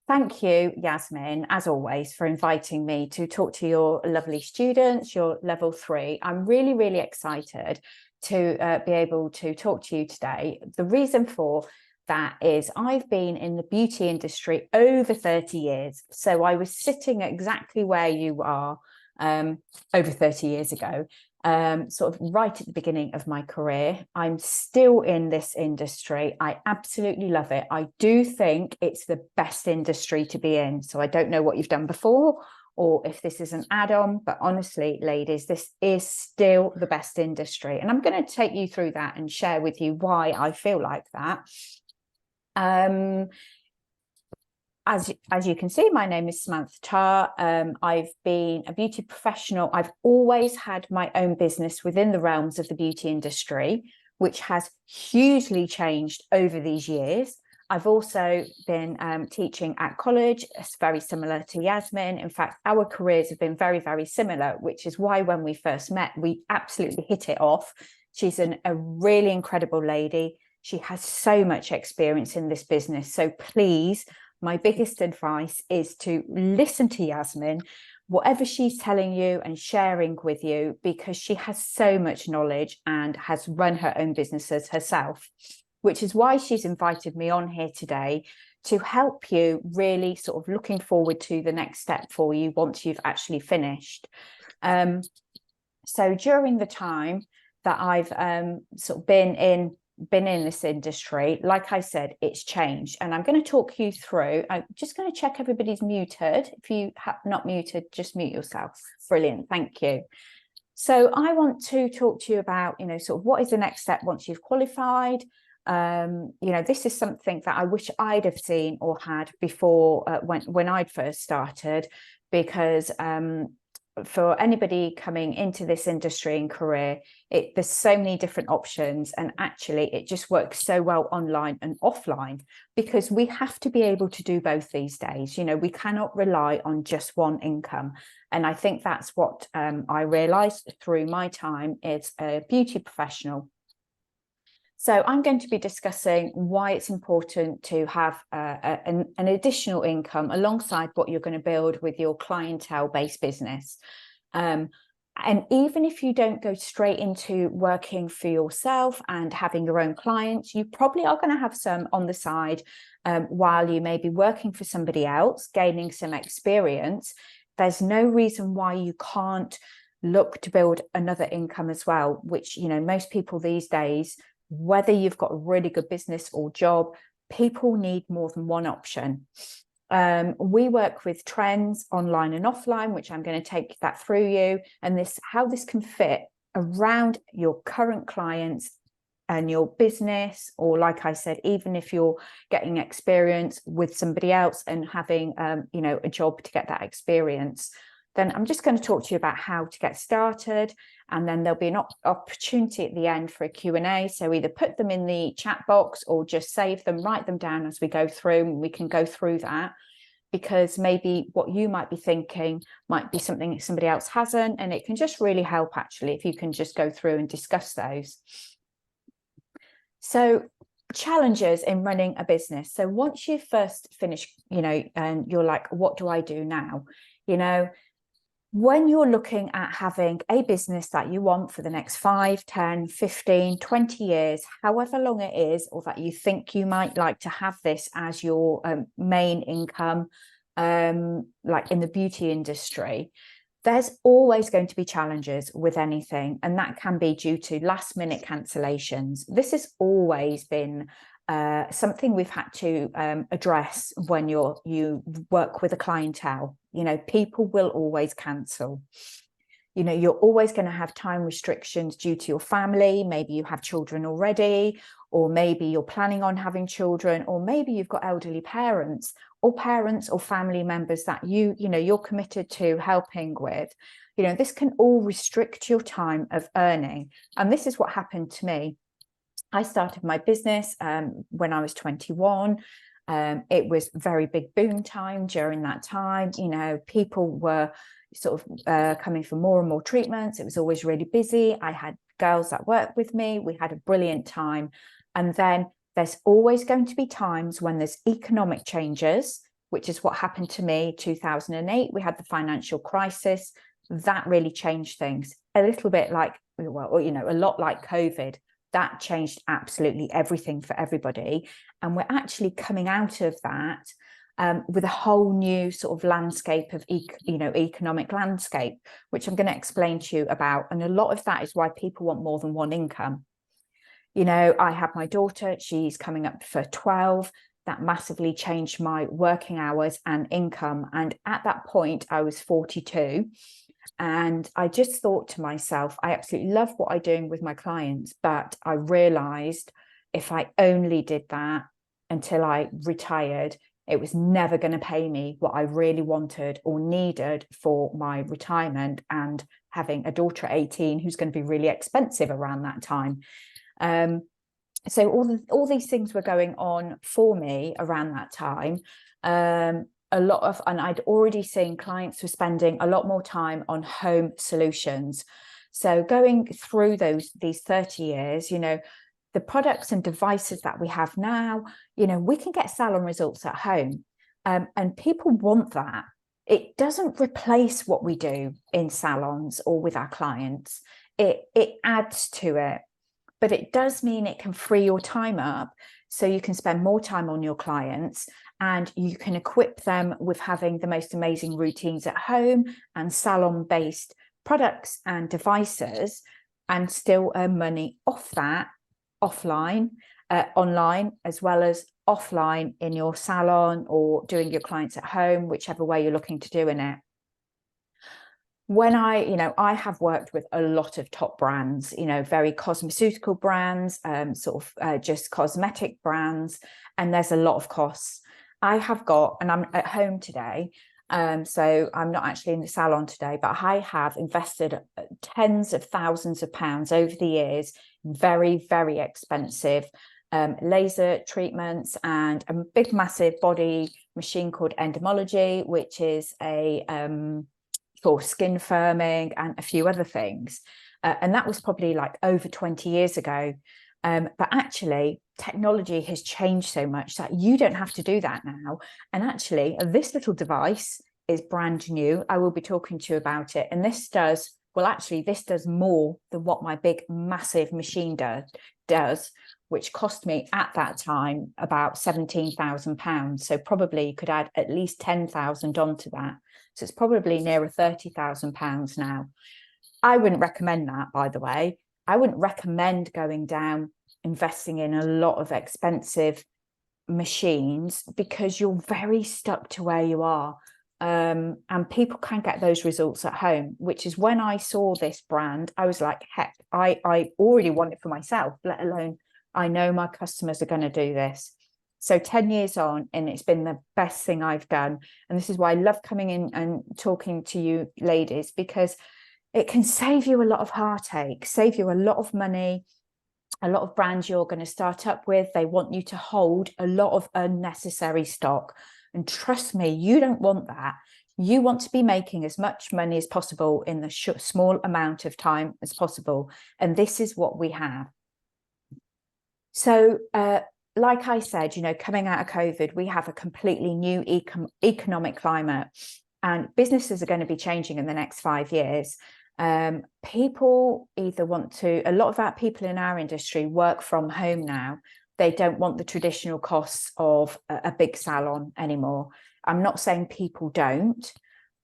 Thank you, Yasmin, as always, for inviting me to talk to your lovely students, your level 3. I'm really, really excited to be able to talk to you today. The reason for that is I've been in the beauty industry over 30 years. So I was sitting exactly where you are over 30 years ago. Sort of right at the beginning of my career. I'm still in this industry. I absolutely love it. I do think it's the best industry to be in. So I don't know what you've done before or if this is an add-on, but honestly, ladies, this is still the best industry. And I'm going to take you through that and share with you why I feel like that. As you can see, my name is Samantha Tarr. I've been a beauty professional. I've always had my own business within the realms of the beauty industry, which has hugely changed over these years. I've also been teaching at college. It's very similar to Yasmin. In fact, our careers have been very, very similar, which is why when we first met, we absolutely hit it off. She's a really incredible lady. She has so much experience in this business. So please, my biggest advice is to listen to Yasmin, whatever she's telling you and sharing with you, because she has so much knowledge and has run her own businesses herself, which is why she's invited me on here today to help you really sort of looking forward to the next step for you once you've actually finished. So during the time that I've sort of been in this industry, like I said, it's changed, and I'm going to talk you through. I'm just going to check everybody's muted. If you have not muted, just mute yourself. Brilliant, thank you. So I want to talk to you about, sort of what is the next step once you've qualified. This is something that I wish I'd have seen or had before when I'd first started, because for anybody coming into this industry and career, there's so many different options, and actually it just works so well online and offline, because we have to be able to do both these days. We cannot rely on just one income, and I think that's what I realized through my time as a beauty professional. So I'm going to be discussing why it's important to have an additional income alongside what you're going to build with your clientele-based business. And even if you don't go straight into working for yourself and having your own clients, you probably are going to have some on the side while you may be working for somebody else, gaining some experience. There's no reason why you can't look to build another income as well, which, most people these days, whether you've got a really good business or job, people need more than one option. We work with trends online and offline, which I'm going to take that through you, and how this can fit around your current clients and your business, or like I said, even if you're getting experience with somebody else and having a job to get that experience. Then I'm just going to talk to you about how to get started, and then there'll be an opportunity at the end for a Q&A. So either put them in the chat box or just save them, write them down as we go through, and we can go through that, because maybe what you might be thinking might be something somebody else hasn't, and it can just really help actually if you can just go through and discuss those. So challenges in running a business. So once you first finish, and you're like, what do I do now? When you're looking at having a business that you want for the next 5, 10, 15, 20 years, however long it is, or that you think you might like to have this as your main income, like in the beauty industry, there's always going to be challenges with anything. And that can be due to last minute cancellations. This has always been something we've had to address when you work with a clientele. People will always cancel. You're always going to have time restrictions due to your family. Maybe you have children already, or maybe you're planning on having children, or maybe you've got elderly parents or family members that you're committed to helping with. This can all restrict your time of earning. And this is what happened to me. I started my business when I was 21. It was very big boom time during that time. People were sort of coming for more and more treatments. It was always really busy. I had girls that worked with me. We had a brilliant time. And then there's always going to be times when there's economic changes. which is what happened to me 2008. We had the financial crisis. That really changed things a little bit, like, well, you know, a lot like COVID. That changed absolutely everything for everybody. And we're actually coming out of that with a whole new sort of landscape of, economic landscape, which I'm going to explain to you about. And a lot of that is why people want more than one income. You know, I have my daughter, she's coming up for 12. That massively changed my working hours and income. And at that point, I was 42. And I just thought to myself, I absolutely love what I'm doing with my clients, but I realized if I only did that until I retired, it was never going to pay me what I really wanted or needed for my retirement, and having a daughter at 18 who's going to be really expensive around that time. So all these things were going on for me around that time. And I'd already seen clients were spending a lot more time on home solutions. So going through these 30 years, you know, the products and devices that we have now, you know, we can get salon results at home, and people want that. It doesn't replace what we do in salons or with our clients. It adds to it, but it does mean it can free your time up so you can spend more time on your clients, and you can equip them with having the most amazing routines at home and salon-based products and devices, and still earn money off that online, as well as offline in your salon or doing your clients at home, whichever way you're looking to doing it. When I have worked with a lot of top brands, you know, very cosmeceutical brands, just cosmetic brands, and there's a lot of costs. I have got, and I'm at home today, so I'm not actually in the salon today, but I have invested tens of thousands of pounds over the years, very, very expensive laser treatments and a big, massive body machine called endomology, which is for skin firming and a few other things. And that was probably like over 20 years ago. But actually, technology has changed so much that you don't have to do that now. And actually, this little device is brand new. I will be talking to you about it. And this does more than what my big, massive machine does, which cost me at that time about £17,000. So probably you could add at least 10,000 onto that. So it's probably nearer £30,000 now. I wouldn't recommend that, by the way. I wouldn't recommend going down, investing in a lot of expensive machines, because you're very stuck to where you are. And people can get those results at home, which is when I saw this brand, I was like, heck, I already want it for myself, let alone I know my customers are going to do this. So 10 years on, and it's been the best thing I've done. And this is why I love coming in and talking to you ladies, because it can save you a lot of heartache, save you a lot of money. A lot of brands you're going to start up with, they want you to hold a lot of unnecessary stock. And trust me, you don't want that. You want to be making as much money as possible in the small amount of time as possible. And this is what we have. So, like I said, you know, coming out of COVID, we have a completely new economic climate, and businesses are going to be changing in the next 5 years. People either want to, a lot of our people in our industry work from home now. They don't want the traditional costs of a big salon anymore. I'm not saying people don't,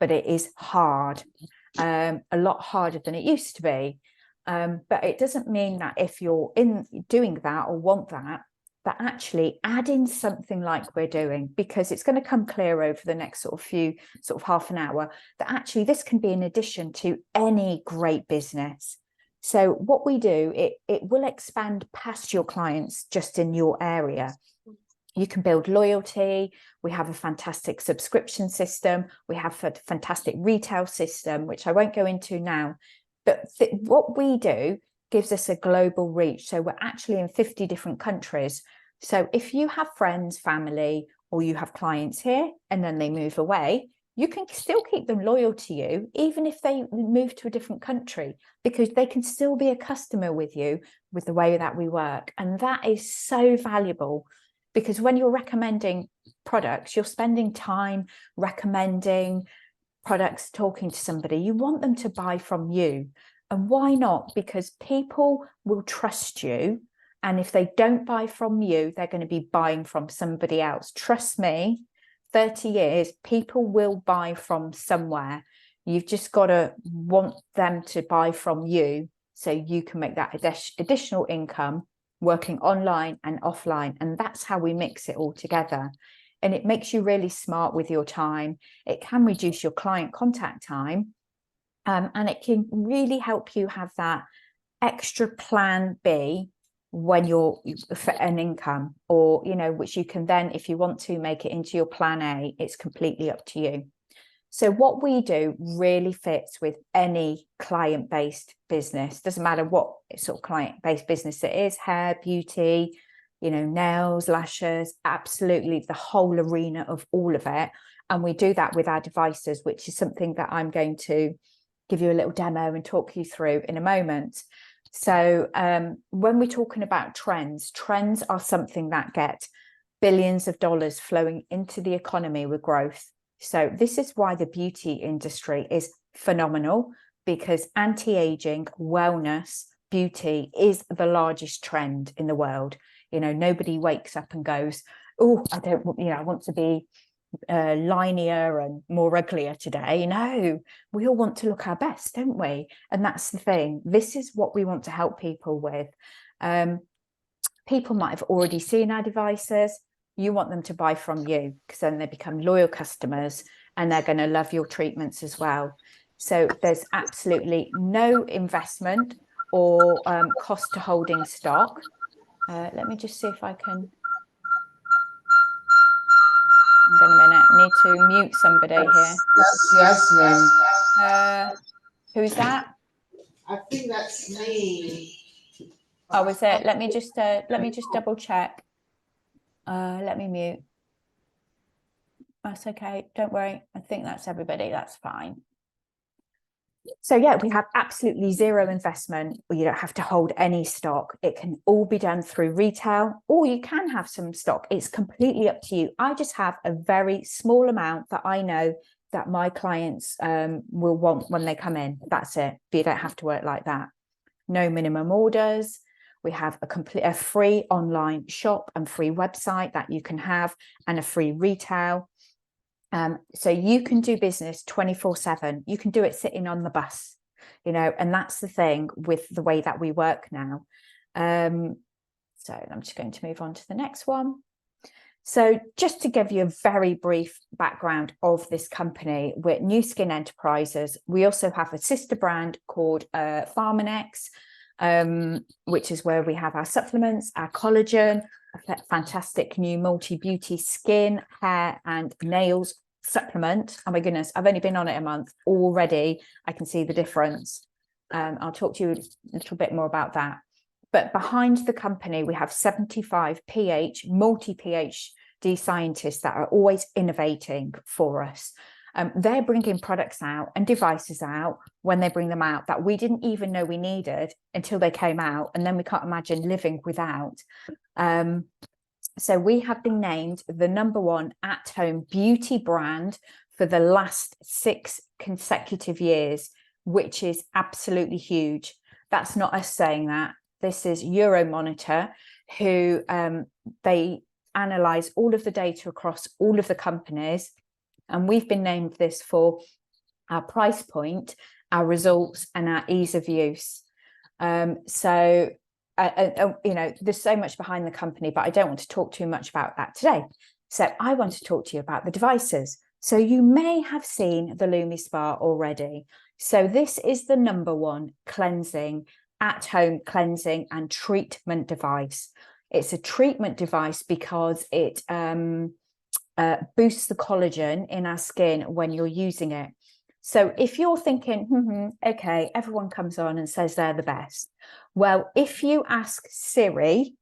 but it is hard, a lot harder than it used to be. But it doesn't mean that if you're in doing that or want that, but actually add in something like we're doing, because it's going to come clear over the next sort of half an hour, that actually this can be in addition to any great business. So what we do, it will expand past your clients just in your area. You can build loyalty. We have a fantastic subscription system. We have a fantastic retail system, which I won't go into now. But what we do gives us a global reach. So we're actually in 50 different countries. So if you have friends, family, or you have clients here and then they move away, you can still keep them loyal to you, even if they move to a different country, because they can still be a customer with you with the way that we work. And that is so valuable, because when you're recommending products, you're spending time recommending products, talking to somebody. You want them to buy from you. And why not? Because people will trust you. And if they don't buy from you, they're going to be buying from somebody else. Trust me, 30 years, people will buy from somewhere. You've just got to want them to buy from you so you can make that additional income working online and offline. And that's how we mix it all together. And it makes you really smart with your time. It can reduce your client contact time. And it can really help you have that extra plan B when you're for an income, or, you know, which you can then, if you want to, make it into your plan A. It's completely up to you. So what we do really fits with any client-based business. Doesn't matter what sort of client-based business it is, hair, beauty, you know, nails, lashes, absolutely the whole arena of all of it. And we do that with our devices, which is something that I'm going to give you a little demo and talk you through in a moment. So when we're talking about trends are something that get billions of dollars flowing into the economy with growth. So this is why the beauty industry is phenomenal, because anti-aging, wellness, beauty is the largest trend in the world. You know, nobody wakes up and goes, oh, I don't, you know, I want to be linear and more uglier today. No, we all want to look our best, don't we? And that's the thing. This is what we want to help people with. People might have already seen our devices. You want them to buy from you, because then they become loyal customers and they're going to love your treatments as well. So there's absolutely no investment or cost to holding stock. Let me just see if I can. Hang on a minute, I need to mute somebody here. That's Yasmin. Who's that? I think that's me. Oh, is it? Let me just double check. Let me mute. That's okay, don't worry. I think that's everybody, that's fine. So yeah, we have absolutely zero investment. You don't have to hold any stock. It can all be done through retail, or you can have some stock. It's completely up to you. I just have a very small amount that I know that my clients will want when they come in. That's it. But you don't have to work like that. No minimum orders. We have a free online shop and free website that you can have, and a free retail. So you can do business 24/7. You can do it sitting on the bus, you know, and that's the thing with the way that we work now. So I'm just going to move on to the next one. So just to give you a very brief background of this company, we're New Skin Enterprises. We also have a sister brand called Pharmanex, which is where we have our supplements, our collagen, a fantastic new multi-beauty skin, hair and nails supplement. Oh my goodness, I've only been on it a month already. I can see the difference. I'll talk to you a little bit more about that. But behind the company, we have 75 multi-PhD scientists that are always innovating for us. They're bringing products out and devices out when they bring them out that we didn't even know we needed until they came out, and then we can't imagine living without. So we have been named the #1 at-home beauty brand for the last 6 consecutive years, which is absolutely huge. That's not us saying that. This is Euromonitor, who they analyze all of the data across all of the companies. And we've been named this for our price point, our results, and our ease of use. You know, there's so much behind the company, but I don't want to talk too much about that today. So I want to talk to you about the devices. So you may have seen the Lumi Spa already. So this is the #1 cleansing, at-home cleansing and treatment device. It's a treatment device because it boosts the collagen in our skin when you're using it. So if you're thinking, okay, everyone comes on and says they're the best. Well, if you ask Siri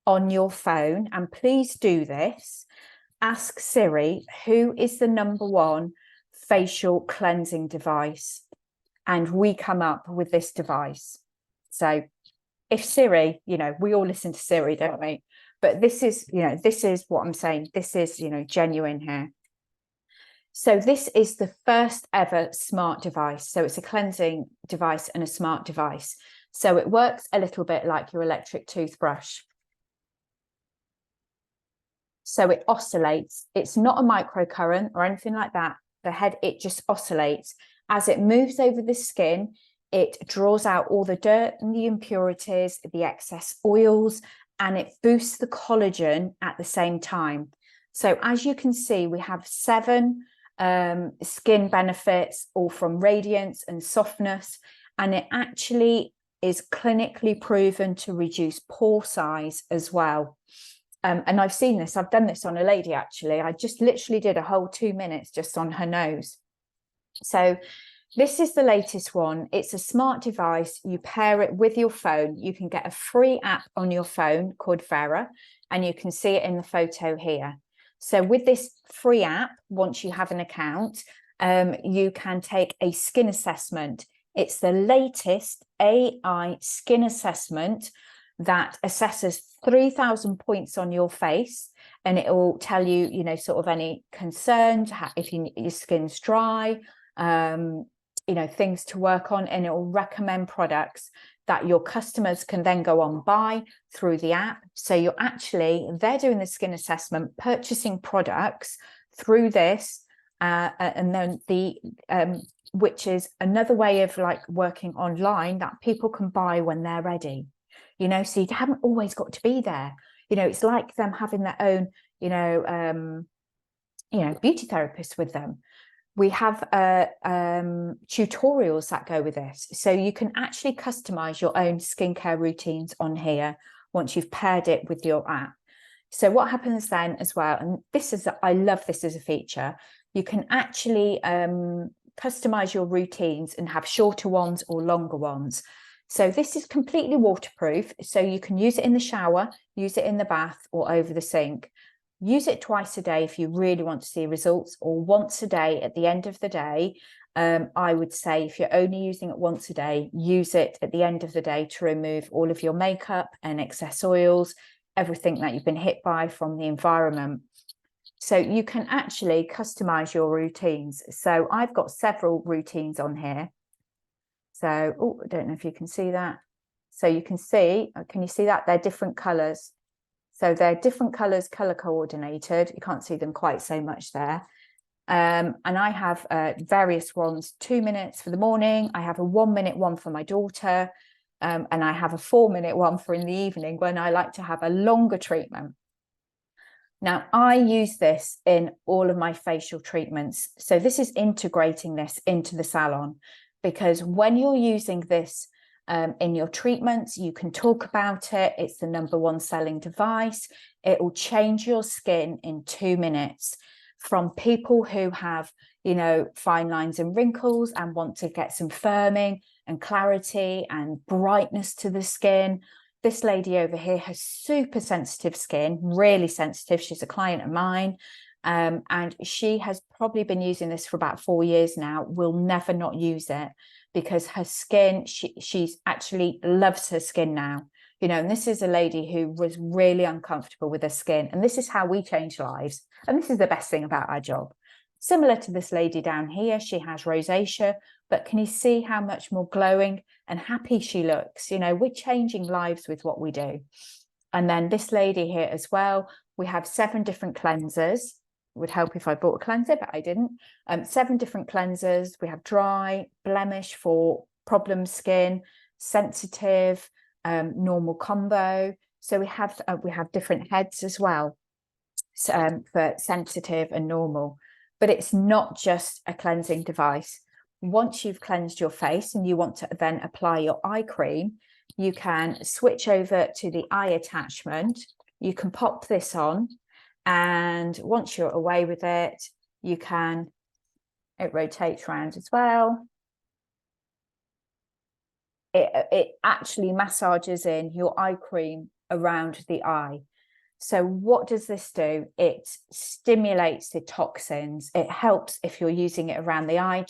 on your phone, and please do this, ask Siri, who is the #1 facial cleansing device? And we come up with this device. So if Siri, you know, we all listen to Siri, don't we? But this is, you know, this is what I'm saying. This is, you know, genuine here. So this is the first ever smart device. So it's a cleansing device and a smart device. So it works a little bit like your electric toothbrush. So it oscillates. It's not a microcurrent or anything like that. The head, it just oscillates. As it moves over the skin, it draws out all the dirt and the impurities, the excess oils, and it boosts the collagen at the same time. So as you can see, we have 7 skin benefits, all from radiance and softness, and it actually is clinically proven to reduce pore size as well. And I've seen this, I've done this on a lady actually. I just literally did a whole 2 minutes just on her nose. So this is the latest one. It's a smart device. You pair it with your phone. You can get a free app on your phone called Vera, and you can see it in the photo here. So with this free app, once you have an account, you can take a skin assessment. It's the latest AI skin assessment that assesses 3,000 points on your face, and it will tell you, you know, sort of any concerns, if your skin's dry, you know, things to work on, and it will recommend products that your customers can then go on buy through the app. So you're actually, they're doing the skin assessment, purchasing products through this, and then which is another way of like working online that people can buy when they're ready. You know, so you haven't always got to be there. You know, it's like them having their own, beauty therapist with them. We have tutorials that go with this. So you can actually customize your own skincare routines on here once you've paired it with your app. So what happens then as well, and this is, I love this as a feature, you can actually customize your routines and have shorter ones or longer ones. So this is completely waterproof. So you can use it in the shower, use it in the bath or over the sink. Use it twice a day if you really want to see results, or once a day at the end of the day. I would say if you're only using it once a day, use it at the end of the day to remove all of your makeup and excess oils, everything that you've been hit by from the environment. So you can actually customize your routines. So I've got several routines on here. So, I don't know if you can see that. So you can see, can you see that? They're different colors. So they're different colors, color coordinated. You can't see them quite so much there. And I have various ones, 2 minutes for the morning. I have a 1 minute one for my daughter. And I have a 4 minute one for in the evening when I like to have a longer treatment. Now, I use this in all of my facial treatments. So this is integrating this into the salon, because when you're using this in your treatments, you can talk about it. It's the #1 selling device. It will change your skin in 2 minutes. From people who have, you know, fine lines and wrinkles and want to get some firming and clarity and brightness to the skin. This lady over here has super sensitive skin, really sensitive. She's a client of mine. And she has probably been using this for about 4 years now, will never not use it, because her skin, she's actually loves her skin now, you know. And this is a lady who was really uncomfortable with her skin, and this is how we change lives. And this is the best thing about our job. Similar to this lady down here, she has rosacea, but can you see how much more glowing and happy she looks? You know, we're changing lives with what we do. And then this lady here as well, we have 7 different cleansers. It would help if I bought a cleanser, but I didn't. 7 different cleansers. We have dry, blemish for problem skin, sensitive, normal combo. So we have different heads as well, for sensitive and normal. But it's not just a cleansing device. Once you've cleansed your face and you want to then apply your eye cream, you can switch over to the eye attachment. You can pop this on, and once you're away with it, you can, it rotates around as well. It actually massages in your eye cream around the eye. So what does this do? It stimulates the toxins. It helps if you're using it around the eye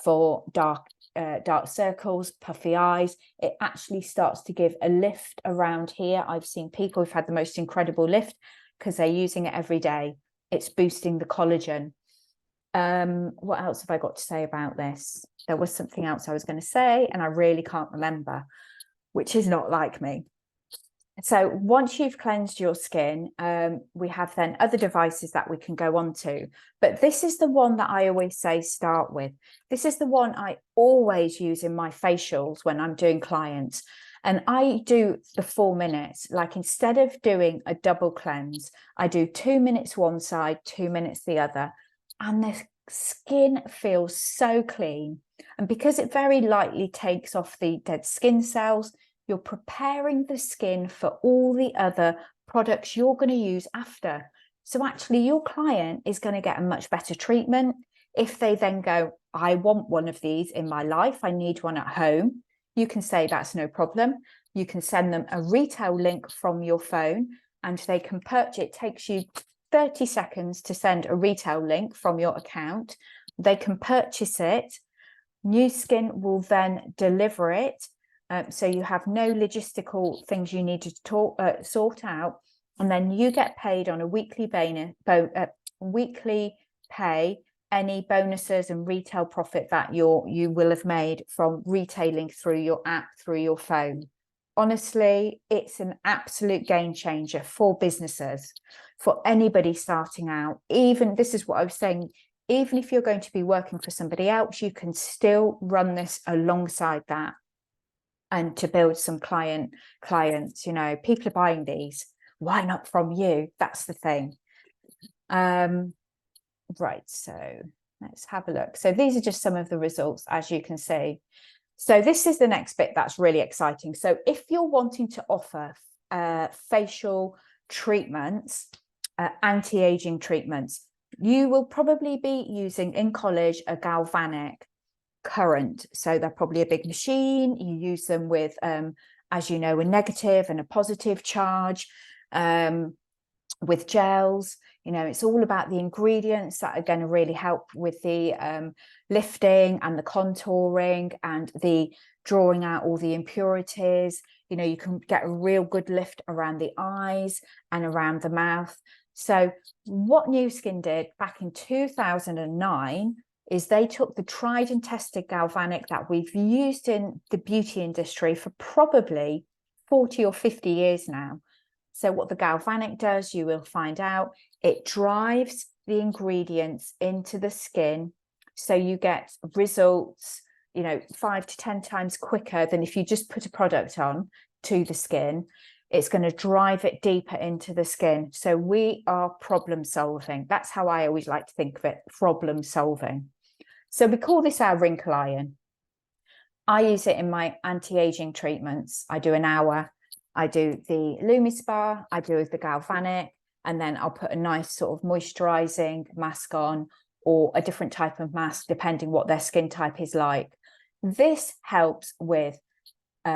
for dark dark circles, puffy eyes. It actually starts to give a lift around here. I've seen people who've had the most incredible lift because they're using it every day. It's boosting the collagen. What else have I got to say about this? There was something else I was going to say and I really can't remember, which is not like me. So once you've cleansed your skin, we have then other devices that we can go on to. But this is the one that I always say start with. This is the one I always use in my facials when I'm doing clients. And I do the 4 minutes. Like instead of doing a double cleanse, I do 2 minutes one side, 2 minutes the other. And the skin feels so clean. And because it very lightly takes off the dead skin cells, you're preparing the skin for all the other products you're going to use after. So actually your client is going to get a much better treatment. If they then go, I want one of these in my life, I need one at home, you can say that's no problem. You can send them a retail link from your phone and they can purchase. It takes you 30 seconds to send a retail link from your account. They can purchase it. New Skin will then deliver it. So you have no logistical things you need to sort out, and then you get paid on a weekly weekly pay any bonuses and retail profit that you will have made from retailing through your app, through your phone. Honestly, it's an absolute game changer for businesses, for anybody starting out. Even this is what I was saying, even if you're going to be working for somebody else, you can still run this alongside that. And to build some clients, you know, people are buying these. Why not from you? That's the thing. Right, so let's have a look. So these are just some of the results, as you can see. So this is the next bit that's really exciting. So if you're wanting to offer facial treatments, anti-aging treatments, you will probably be using in college a galvanic current. So they're probably a big machine. You use them with, as you know, a negative and a positive charge. With gels, you know, it's all about the ingredients that are going to really help with the lifting and the contouring and the drawing out all the impurities. You know, you can get a real good lift around the eyes and around the mouth. So what New Skin did back in 2009 is they took the tried and tested galvanic that we've used in the beauty industry for probably 40 or 50 years now. So what the galvanic does, you will find out, it drives the ingredients into the skin. So you get results, you know, 5 to 10 times quicker than if you just put a product on to the skin. It's going to drive it deeper into the skin. So we are problem solving. That's how I always like to think of it, problem solving. So we call this our wrinkle iron. I use it in my anti-aging treatments. I do an hour. I do the LumiSpa, I do the galvanic, and then I'll put a nice sort of moisturizing mask on or a different type of mask, depending what their skin type is like. This helps with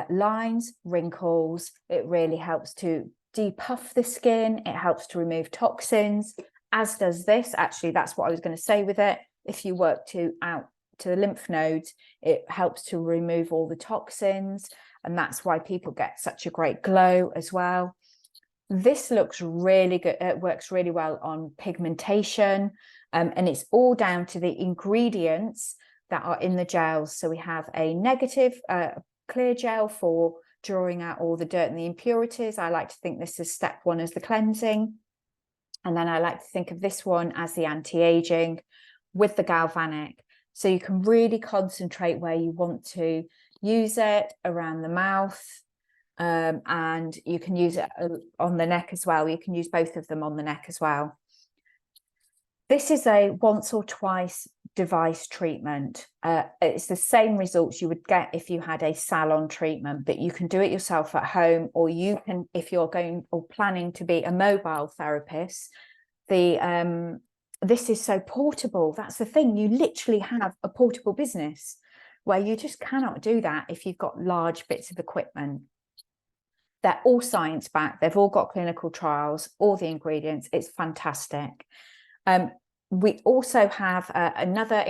lines, wrinkles. It really helps to depuff the skin. It helps to remove toxins, as does this. Actually, that's what I was going to say with it. If you work out to the lymph nodes, it helps to remove all the toxins. And that's why people get such a great glow as well. This looks really good. It works really well on pigmentation. And it's all down to the ingredients that are in the gels. So we have a negative clear gel for drawing out all the dirt and the impurities. I like to think this is step one as the cleansing. And then I like to think of this one as the anti-aging with the galvanic. So you can really concentrate where you want to use it around the mouth, and you can use it on the neck as well. You can use both of them on the neck as well. This is a once or twice device treatment. It's the same results you would get if you had a salon treatment, but you can do it yourself at home, or you can, if you're going or planning to be a mobile therapist, this is so portable. That's the thing. You literally have a portable business where you just cannot do that if you've got large bits of equipment. They're all science-backed. They've all got clinical trials, all the ingredients. It's fantastic. We also have another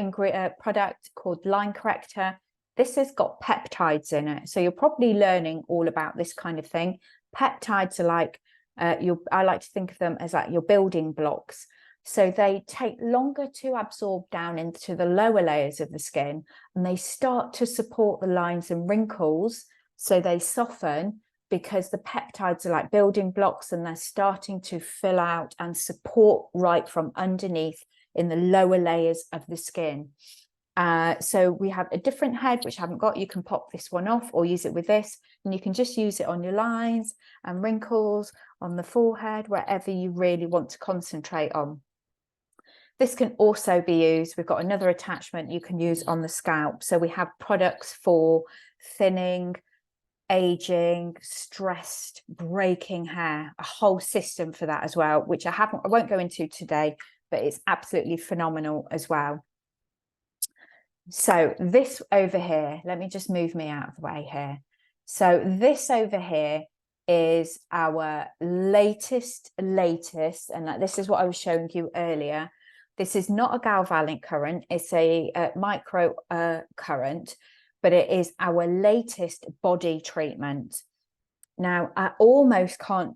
product called Line Corrector. this has got peptides in it. So you're probably learning all about this kind of thing. Peptides are like, I like to think of them as like your building blocks. So they take longer to absorb down into the lower layers of the skin, and they start to support the lines and wrinkles. So they soften because the peptides are like building blocks, and they're starting to fill out and support right from underneath in the lower layers of the skin. So we have a different head, which I haven't got. You can pop this one off or use it with this, and you can just use it on your lines and wrinkles, on the forehead, wherever you really want to concentrate on. This can also be used, we've got another attachment you can use on the scalp. So we have products for thinning, aging, stressed, breaking hair, a whole system for that as well, which I won't go into today, but it's absolutely phenomenal as well. So this over here, let me just move me out of the way here. So this over here is our latest, and this is what I was showing you earlier. This is not a galvanic current, it's a micro current, but it is our latest body treatment. Now, I almost can't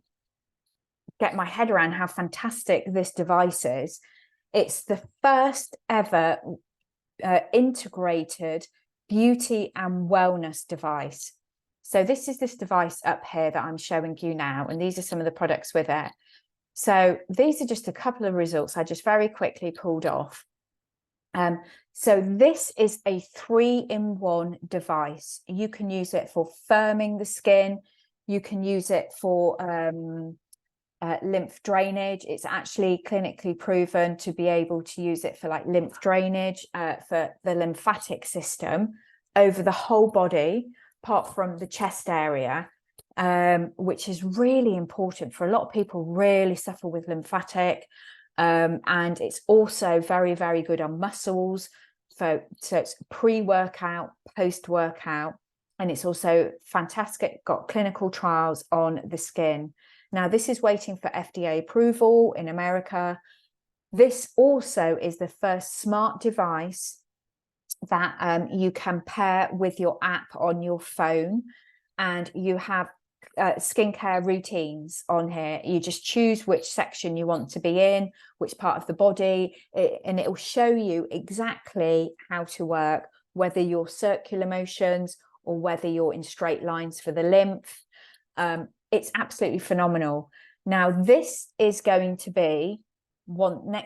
get my head around how fantastic this device is. It's the first ever integrated beauty and wellness device. So this is this device up here that I'm showing you now, and these are some of the products with it. So these are just a couple of results I just very quickly pulled off. So this is a 3-in-1 device. You can use it for firming the skin. You can use it for lymph drainage. It's actually clinically proven to be able to use it for like lymph drainage, for the lymphatic system over the whole body, apart from the chest area, which is really important for a lot of people. Really suffer with lymphatic, and it's also very, very good on muscles. So it's pre-workout, post-workout, and it's also fantastic, got clinical trials on the skin. Now, this is waiting for FDA approval in America. This also is the first smart device that you can pair with your app on your phone, and you have skincare routines on here. You just choose which section you want to be in, which part of the body, and it will show you exactly how to work, whether you're circular motions or whether you're in straight lines for the lymph. It's absolutely phenomenal. Now, this is going to be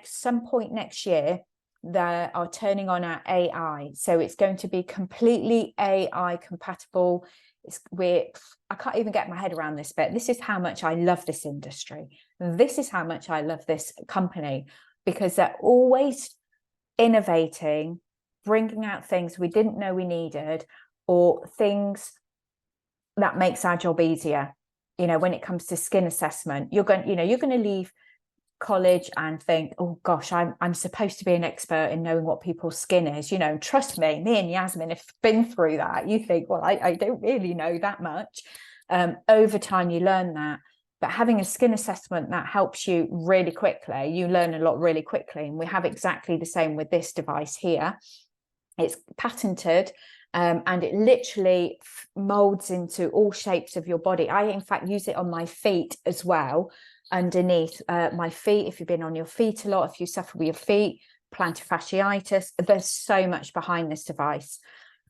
some point next year. They are turning on our AI, so it's going to be completely AI compatible. I can't even get my head around this bit. This is how much I love this industry. This is how much I love this company, because they're always innovating, bringing out things we didn't know we needed, or things that makes our job easier. When it comes to skin assessment, you're going to leave college and think, oh gosh, I'm supposed to be an expert in knowing what people's skin is. Trust me and Yasmin have been through that. You think, well, I don't really know that much. Over time you learn that, but having a skin assessment that helps you really quickly, you learn a lot really quickly. And we have exactly the same with this device here. It's patented, and it literally molds into all shapes of your body. I in fact use it on my feet as well, underneath my feet. If you've been on your feet a lot, if you suffer with your feet, plantar fasciitis, there's so much behind this device.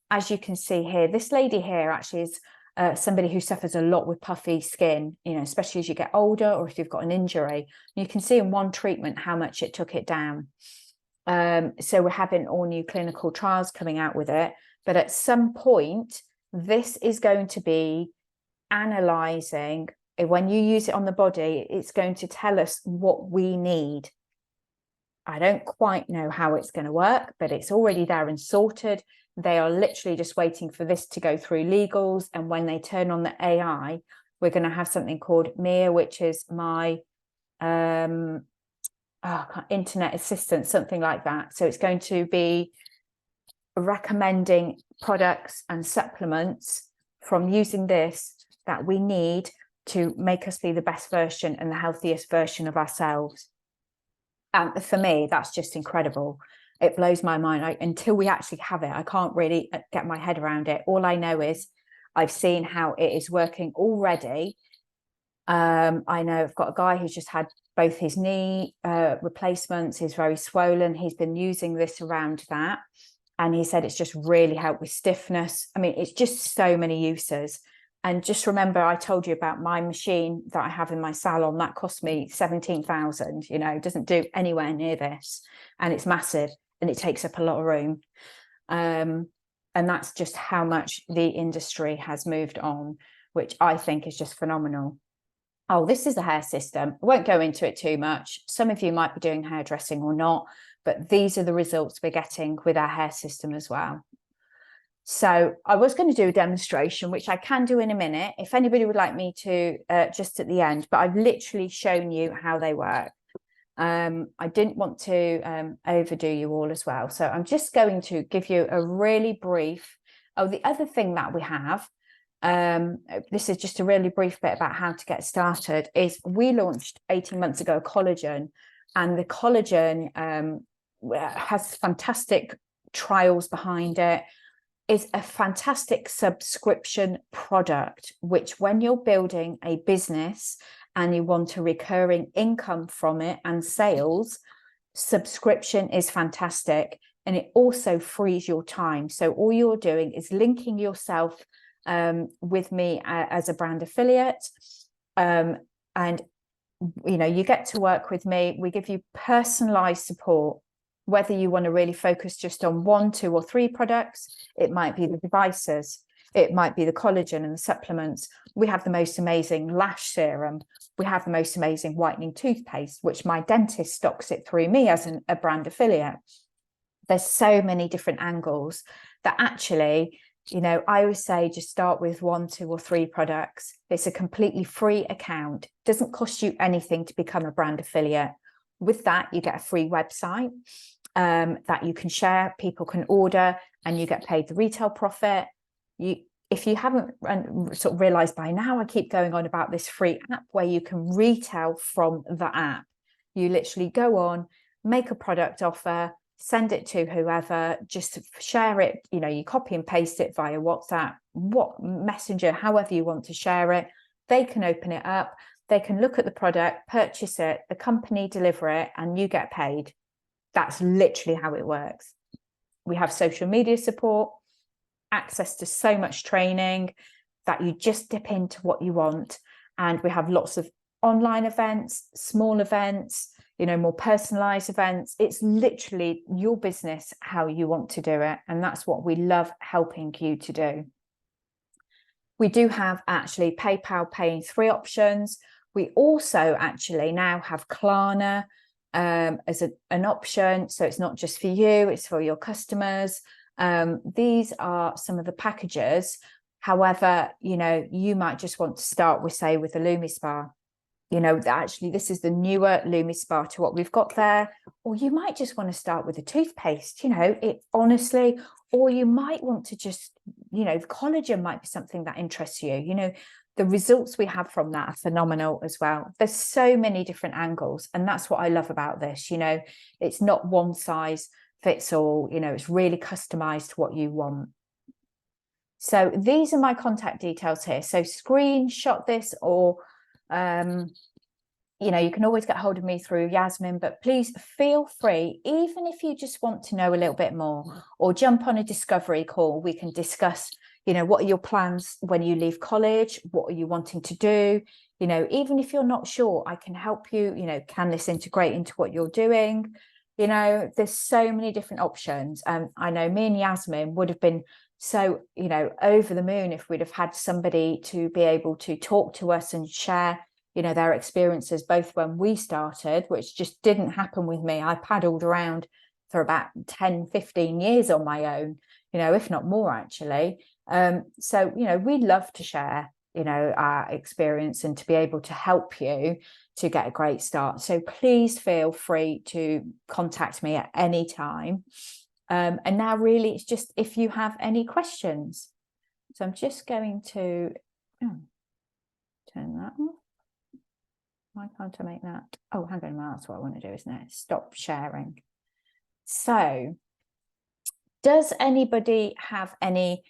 As you can see here, this lady here actually is somebody who suffers a lot with puffy skin, especially as you get older or if you've got an injury. You can see in one treatment how much it took it down. So we're having all new clinical trials coming out with it, but at some point this is going to be analyzing. When you use it on the body, it's going to tell us what we need. I don't quite know how it's going to work, but it's already there and sorted. They are literally just waiting for this to go through legals. And when they turn on the AI, we're going to have something called Mia, which is my internet assistant, something like that. So it's going to be recommending products and supplements from using this that we need to make us be the best version and the healthiest version of ourselves. And for me, that's just incredible. It blows my mind. Until we actually have it, I can't really get my head around it. All I know is I've seen how it is working already. I know I've got a guy who's just had both his knee replacements. He's very swollen. He's been using this around that. And he said it's just really helped with stiffness. I mean, it's just so many uses. And just remember, I told you about my machine that I have in my salon. That cost me 17,000, you know, doesn't do anywhere near this. And it's massive and it takes up a lot of room. And that's just how much the industry has moved on, which I think is just phenomenal. Oh, this is the hair system. I won't go into it too much. Some of you might be doing hairdressing or not, but these are the results we're getting with our hair system as well. So I was going to do a demonstration, which I can do in a minute, if anybody would like me to, just at the end, but I've literally shown you how they work. I didn't want to overdo you all as well. So I'm just going to give you a really brief. Oh, the other thing that we have, this is just a really brief bit about how to get started, is we launched 18 months ago collagen, and the collagen has fantastic trials behind it. Is a fantastic subscription product, which when you're building a business and you want a recurring income from it and sales, subscription is fantastic. And it also frees your time. So all you're doing is linking yourself with me as a brand affiliate. And, you know, you get to work with me. We give you personalized support, whether you want to really focus just on 1, 2, or 3 products. It might be the devices. It might be the collagen and the supplements. We have the most amazing lash serum. We have the most amazing whitening toothpaste, which my dentist stocks it through me as a brand affiliate. There's so many different angles that actually, you know, I always say just start with 1, 2, or 3 products. It's a completely free account. It doesn't cost you anything to become a brand affiliate. With that, you get a free website that you can share, people can order, and you get paid the retail profit. If you haven't sort of realized by now, I keep going on about this free app where you can retail from the app. You literally go on, make a product offer, send it to whoever, just share it. You know, you copy and paste it via WhatsApp, Messenger, however you want to share it. They can open it up. They can look at the product, purchase it, the company deliver it, and you get paid. That's literally how it works. We have social media support, access to so much training that you just dip into what you want. And we have lots of online events, small events, you know, more personalized events. It's literally your business, how you want to do it. And that's what we love helping you to do. We do have actually PayPal Pay in 3 options. We also actually now have Klarna as an option. So it's not just for you, it's for your customers. These are some of the packages. However, you know, you might just want to start with, say, with the LumiSpa. You know, actually, this is the newer LumiSpa to what we've got there. Or you might just want to start with a toothpaste, you know, it honestly, or you might want to just, you know, collagen might be something that interests you. You know, the results we have from that are phenomenal as well. There's so many different angles. And that's what I love about this. You know, it's not one size fits all, you know, it's really customized to what you want. So these are my contact details here. So screenshot this, or you know, you can always get hold of me through Yasmin, but please feel free, even if you just want to know a little bit more, or jump on a discovery call. We can discuss, you know, what are your plans when you leave college? What are you wanting to do? You know, even if you're not sure, I can help you, you know, can this integrate into what you're doing? You know, there's so many different options. I know me and Yasmin would have been so, you know, over the moon if we'd have had somebody to be able to talk to us and share, you know, their experiences, both when we started, which just didn't happen with me. I paddled around for about 10, 15 years on my own, you know, if not more actually. So, you know, we love to share, you know, our experience and to be able to help you to get a great start. So please feel free to contact me at any time. And now really it's just if you have any questions. So I'm just going to turn that off. Why can't I make that? Oh, hang on a minute. That's what I want to do, isn't it? Stop sharing. So does anybody have any,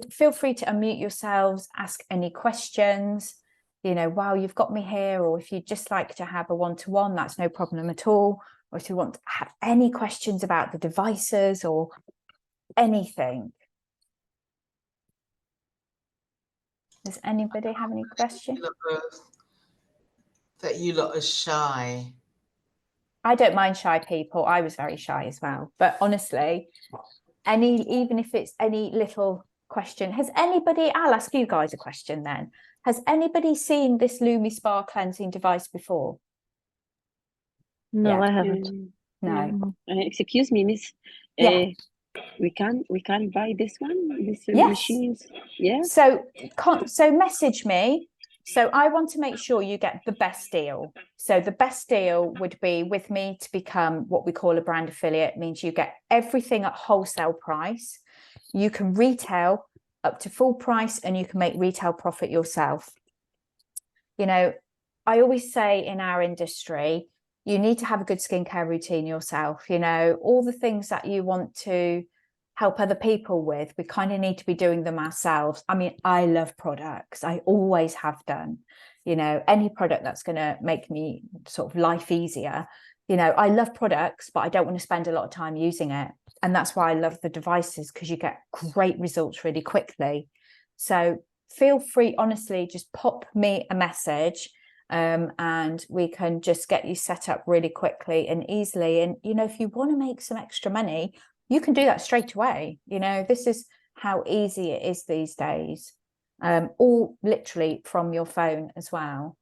feel free to unmute yourselves, ask any questions, while you've got me here, or if you'd just like to have a one-to-one, that's no problem at all. Or if you want to have any questions about the devices or anything. Does anybody have any questions? That you lot are shy. I don't mind shy people. I was very shy as well. But honestly, even if it's any little question, I'll ask you guys a question then. Has anybody seen this Lumi Spa cleansing device before? No, I haven't. No. Excuse me, miss. Yeah. We can buy this one, this Yes. machines. Yeah. So message me. So I want to make sure you get the best deal. So the best deal would be with me to become what we call a brand affiliate. It means you get everything at wholesale price. You can retail up to full price and you can make retail profit yourself. I always say in our industry, you need to have a good skincare routine yourself. All the things that you want to help other people with, we kind of need to be doing them ourselves. I mean, I love products. I always have done. Any product that's going to make me sort of life easier. I love products, but I don't want to spend a lot of time using it. And that's why I love the devices, because you get great results really quickly. So feel free, honestly, just pop me a message and we can just get you set up really quickly and easily. And, if you want to make some extra money, you can do that straight away. This is how easy it is these days, all literally from your phone as well.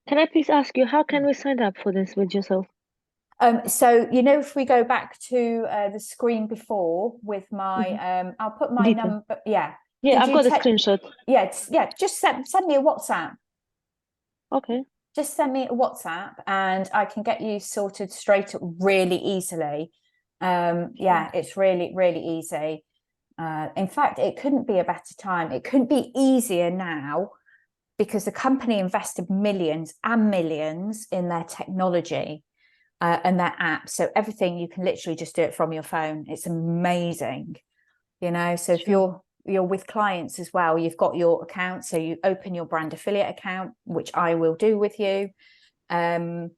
Can I please ask you, how can we sign up for this with yourself? So, if we go back to the screen before with my, I'll put my number. Yeah. Yeah, I've got a screenshot. Yeah. Just send me a WhatsApp. Okay. Just send me a WhatsApp and I can get you sorted straight really easily. Yeah, it's really, really easy. In fact, it couldn't be a better time. It couldn't be easier now because the company invested millions and millions in their technology and their app. So everything, you can literally just do it from your phone. It's amazing. So if you're with clients as well, you've got your account, so you open your brand affiliate account, which I will do with you, and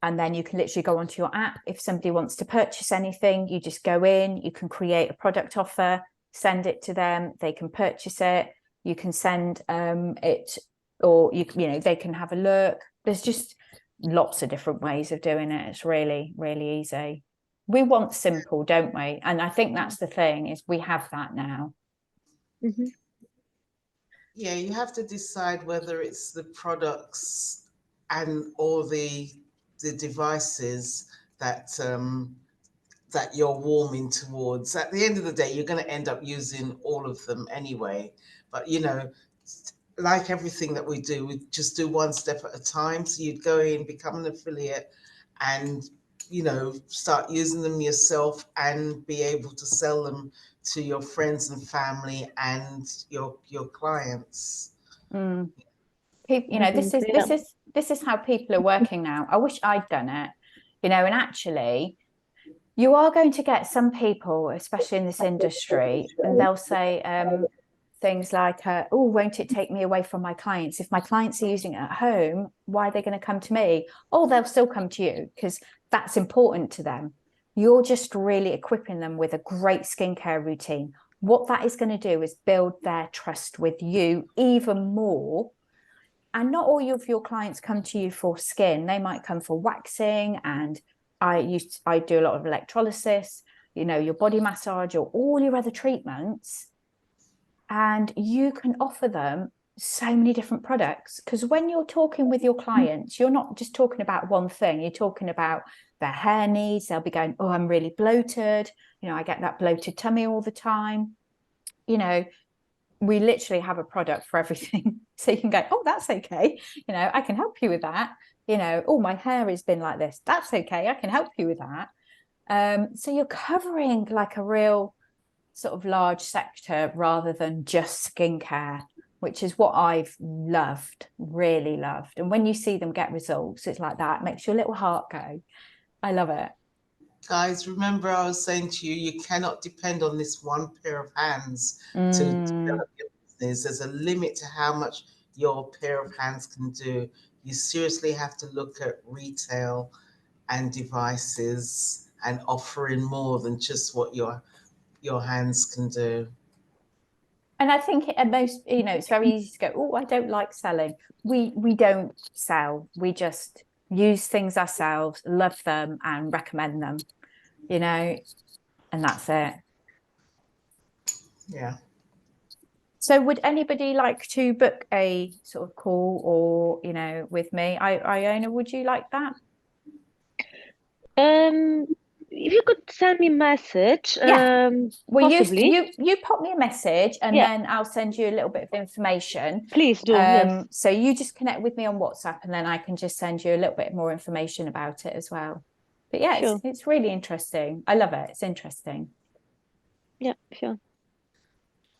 then you can literally go onto your app. If somebody wants to purchase anything, you just go in, you can create a product offer, send it to them, they can purchase it, you can send it, or they can have a look. There's just lots of different ways of doing it. It's really, really easy. We want simple, don't we? And I think that's the thing, is we have that now. Yeah, you have to decide whether it's the products and or the devices that that you're warming towards. At the end of the day, you're going to end up using all of them anyway. But like everything that we do, we just do one step at a time. So you'd go in, become an affiliate, and start using them yourself and be able to sell them to your friends and family and your clients. This is how people are working now. I wish I'd done it, and actually you are going to get some people, especially in this industry, and they'll say things like, oh, won't it take me away from my clients? If my clients are using it at home, why are they going to come to me? Oh, they'll still come to you because that's important to them. You're just really equipping them with a great skincare routine. What that is going to do is build their trust with you even more. And not all of your clients come to you for skin. They might come for waxing, and I do a lot of electrolysis, your body massage, or all your other treatments. And you can offer them so many different products, because when you're talking with your clients, you're not just talking about one thing. You're talking about their hair needs. They'll be going, oh, I'm really bloated. I get that bloated tummy all the time. We literally have a product for everything. So you can go, oh, that's okay. I can help you with that. Oh, my hair has been like this. That's okay. I can help you with that. So you're covering like a real sort of large sector rather than just skincare, which is what I've loved, really loved. And when you see them get results, it's like that. It makes your little heart go. I love it. guys, remember I was saying to you, you cannot depend on this one pair of hands to Mm. develop your business. There's a limit to how much your pair of hands can do. You seriously have to look at retail and devices and offering more than just what your hands can do. And I think at most, it's very easy to go, oh, I don't like selling. We don't sell. We just use things ourselves, love them, and recommend them, and that's it. Yeah. So would anybody like to book a sort of call or, with me? Iona, would you like that? If you could send me a message, Yeah. Well, possibly. you pop me a message and Yeah. then I'll send you a little bit of information. Please do, yes. So you just connect with me on WhatsApp and then I can just send you a little bit more information about it as well. But yeah, Sure. it's really interesting. I love it. It's interesting. Yeah, sure.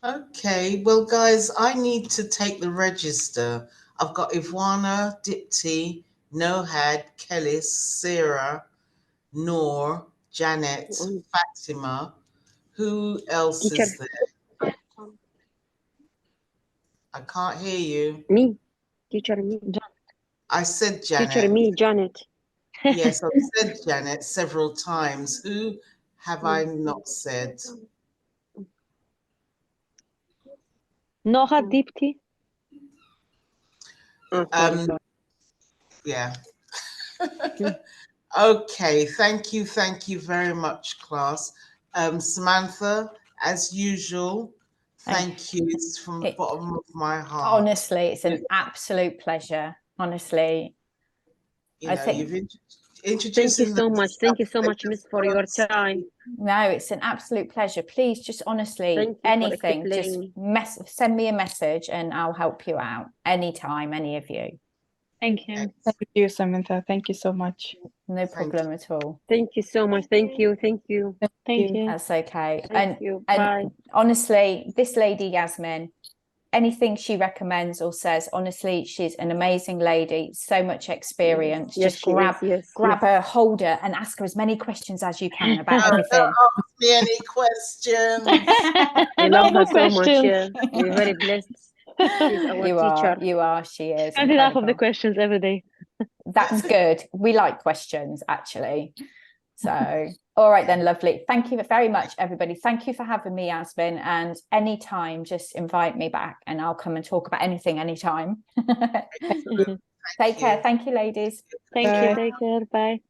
Okay, well, guys, I need to take the register. I've got Ivana, Dipti, Nohad, Kellis, Sarah, Noor, Janet, Fatima. Who else Teacher. is there? I can't hear you. Me. Teacher, me. I said Teacher, Janet. me, Janet. Yes, I've said Janet several times. Who have I not said? Noha Dipti. Yeah. Okay, thank you very much, class. Samantha, as usual, thank you. It's from the bottom of my heart. Honestly, it's an absolute pleasure. Honestly, You know, you've introduced. Thank you so much. Thank you so much, Miss, for your time. No, it's an absolute pleasure. Please just honestly, anything, just send me a message and I'll help you out anytime, any of you. Thank you. Thank you, Samantha. Thank you so much. No problem at all. Thank you so much. Thank you. Thank you. Thank you. That's okay. Thank you. And Bye. honestly, this lady, Yasmin, anything she recommends or says, honestly, she's an amazing lady, so much experience. Yes, just grab her, hold her, and ask her as many questions as you can about everything. Don't ask me any questions. I love her so much. Yeah. We're very blessed. She's our teacher. You are. She is. And enough of the questions every day. That's good. We like questions, actually. So, all right then, lovely. Thank you very much, everybody. Thank you for having me, Yasmin. And anytime, just invite me back and I'll come and talk about anything anytime. Take care. Thank you, ladies. Thank you. Take care. Bye.